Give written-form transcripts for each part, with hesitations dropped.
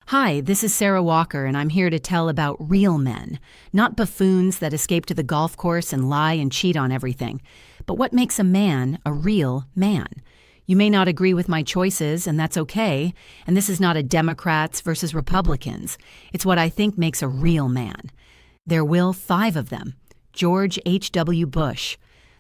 Hi, this is Sarah Walker, and I'm here to tell about real men, not buffoons that escape to the golf course and lie and cheat on everything, but what makes a man a real man. You may not agree with my choices, and that's okay, and this is not a Democrats versus Republicans. It's what I think makes a real man. There will 5 of them. George H.W. Bush,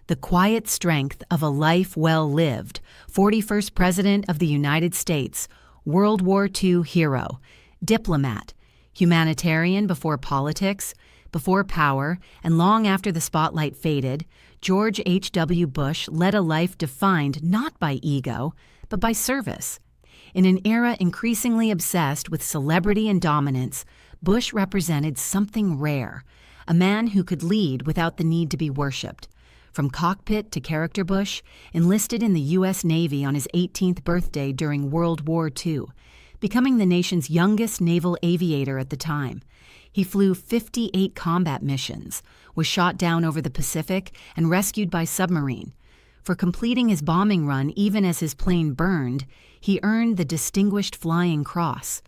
the quiet strength of a life well lived, 41st President of the United States, World War II hero, diplomat, humanitarian before politics, before power, and long after the spotlight faded, George H.W. Bush led a life defined not by ego, but by service. In an era increasingly obsessed with celebrity and dominance, Bush represented something rare, a man who could lead without the need to be worshipped. From Cockpit to Character Bush, enlisted in the U.S. Navy on his 18th birthday during World War II, becoming the nation's youngest naval aviator at the time. He flew 58 combat missions, was shot down over the Pacific, and rescued by submarine. For completing his bombing run even as his plane burned, he earned the Distinguished Flying Cross.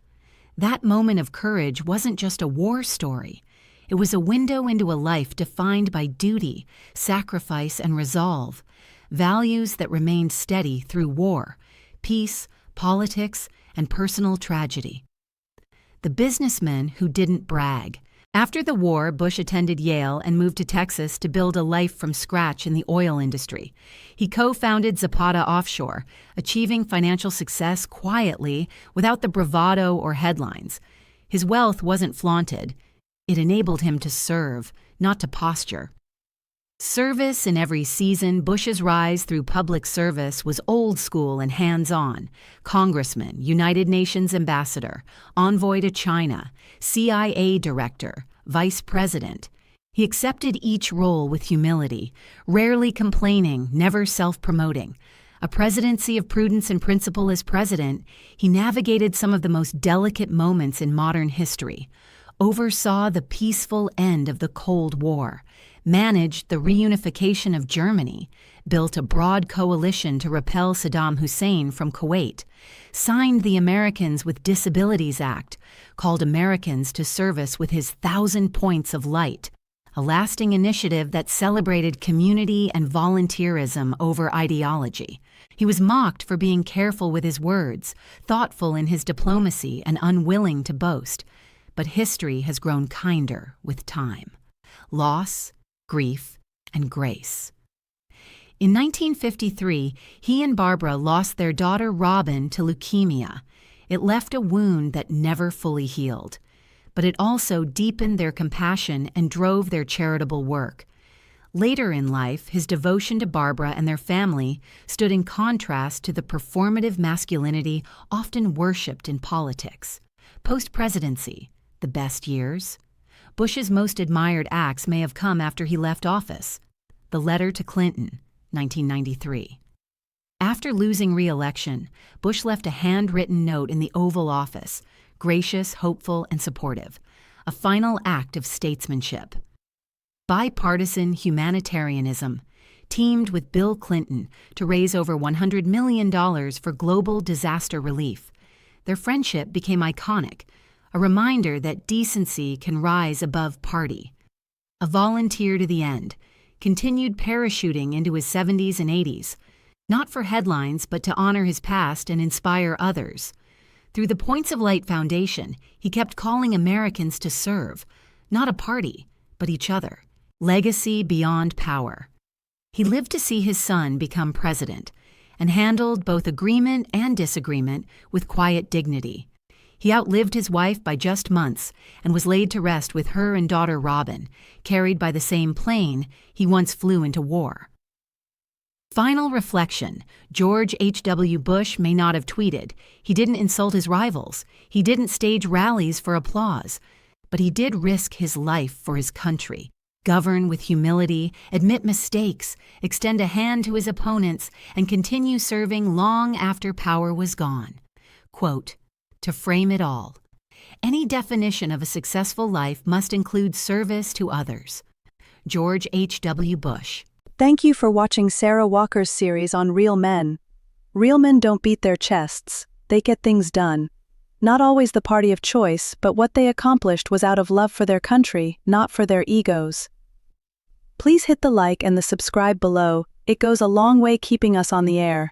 That moment of courage wasn't just a war story. It was a window into a life defined by duty, sacrifice, and resolve, values that remained steady through war, peace, politics, and personal tragedy. The businessman who didn't brag. After the war, Bush attended Yale and moved to Texas to build a life from scratch in the oil industry. He co-founded Zapata Offshore, achieving financial success quietly without the bravado or headlines. His wealth wasn't flaunted. It enabled him to serve, not to posture. Service in every season, Bush's rise through public service was old school and hands-on. Congressman, United Nations ambassador, envoy to China, CIA director, vice president. He accepted each role with humility, rarely complaining, never self-promoting. A presidency of prudence and principle as president, he navigated some of the most delicate moments in modern history, oversaw the peaceful end of the Cold War, managed the reunification of Germany, built a broad coalition to repel Saddam Hussein from Kuwait, signed the Americans with Disabilities Act, called Americans to service with his 1,000 points of light, a lasting initiative that celebrated community and volunteerism over ideology. He was mocked for being careful with his words, thoughtful in his diplomacy, and unwilling to boast. But history has grown kinder with time. Loss, grief, and grace. In 1953, he and Barbara lost their daughter Robin to leukemia. It left a wound that never fully healed, but it also deepened their compassion and drove their charitable work. Later in life, his devotion to Barbara and their family stood in contrast to the performative masculinity often worshipped in politics. Post-presidency, the best years. Bush's most admired acts may have come after he left office. The letter to Clinton, 1993. After losing re-election, Bush left a handwritten note in the Oval Office, gracious, hopeful, and supportive, a final act of statesmanship. Bipartisan humanitarianism teamed with Bill Clinton to raise over $100 million for global disaster relief. Their friendship became iconic, a reminder that decency can rise above party. A volunteer to the end, continued parachuting into his 70s and 80s, not for headlines but to honor his past and inspire others. Through the Points of Light Foundation, he kept calling Americans to serve, not a party, but each other. Legacy beyond power. He lived to see his son become president, and handled both agreement and disagreement with quiet dignity. He outlived his wife by just months and was laid to rest with her and daughter Robin, carried by the same plane he once flew into war. Final reflection. George H.W. Bush may not have tweeted. He didn't insult his rivals. He didn't stage rallies for applause. But he did risk his life for his country, govern with humility, admit mistakes, extend a hand to his opponents, and continue serving long after power was gone. Quote, "To frame it all, any definition of a successful life must include service to others." George H.W. Bush. Thank you for watching Sarah Walker's series on Real Men. Real men don't beat their chests, they get things done. not always the party of choice, but what they accomplished was out of love for their country, not for their egos. Please hit the like and the subscribe below, it goes a long way keeping us on the air.